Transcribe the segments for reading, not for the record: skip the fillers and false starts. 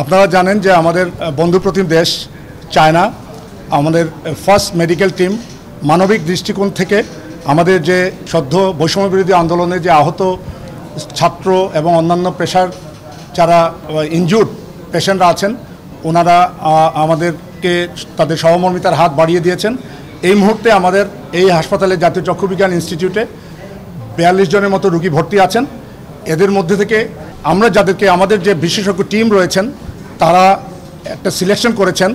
আপনারা জানেন যে আমাদের বন্ধুপ্রতিম দেশ চায়না আমাদের ফার্স্ট মেডিকেল টিম মানবিক দৃষ্টিকোণ থেকে আমাদের যে সদ্য বৈষম্যবিরোধী আন্দোলনে যে আহত ছাত্র এবং অন্যান্য পেশার যারা ইনজুর্ড পেশেন্টরা আছেন ওনারা আমাদেরকে তাদের সহমর্মিতার হাত বাড়িয়ে দিয়েছেন। এই মুহূর্তে আমাদের এই হাসপাতালে জাতীয় চক্ষুবিজ্ঞান ইনস্টিটিউটে 42 জনের মতো রোগী ভর্তি আছেন। এদের মধ্যে থেকে আমরা যাদেরকে আমাদের যে বিশেষজ্ঞ টিম রয়েছেন তারা একটা সিলেকশন করেছেন।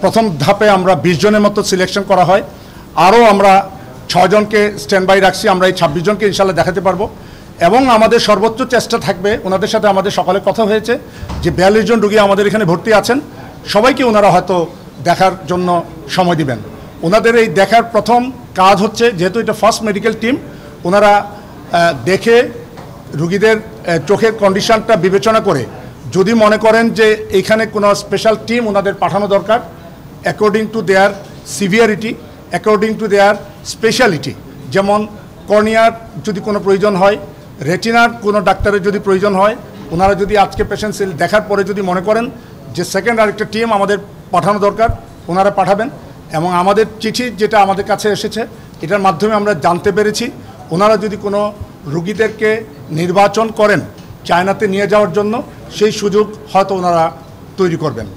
প্রথম ধাপে আমরা 20 জনের মতো সিলেকশন করা হয়। আরও আমরা 6 জনকে স্ট্যান্ড বাই রাখছি। আমরা এই 26 জনকে ইনশাল্লাহ দেখাতে পারবো এবং আমাদের সর্বোচ্চ চেষ্টা থাকবে। ওনাদের সাথে আমাদের সকালে কথা হয়েছে যে 42 জন রোগী আমাদের এখানে ভর্তি আছেন, সবাইকে ওনারা হয়তো দেখার জন্য সময় দিবেন। ওনাদের এই দেখার প্রথম কাজ হচ্ছে, যেহেতু এটা ফার্স্ট মেডিকেল টিম, ওনারা দেখে রুগীদের চোখের কন্ডিশনটা বিবেচনা করে যদি মনে করেন যে এইখানে কোনো স্পেশাল টিম ওনাদের পাঠানো দরকার according to their severity, according to their speciality, যেমন কর্নিয়ার যদি কোনো প্রয়োজন হয়, রেটিনার কোনো ডাক্তারের যদি প্রয়োজন হয়, ওনারা যদি আজকে পেশেন্ট দেখার পরে যদি মনে করেন যে সেকেন্ড আরেকটা টিম আমাদের পাঠানো দরকার, ওনারা পাঠাবেন। এবং আমাদের চিঠি যেটা আমাদের কাছে এসেছে এটার মাধ্যমে আমরা জানতে পেরেছি ওনারা যদি কোনো রুগীদেরকে নির্বাচন করেন চায়নাতে নিয়ে যাওয়ার জন্য, সেই সুযোগ হয়তো ওনারা তৈরি করবেন।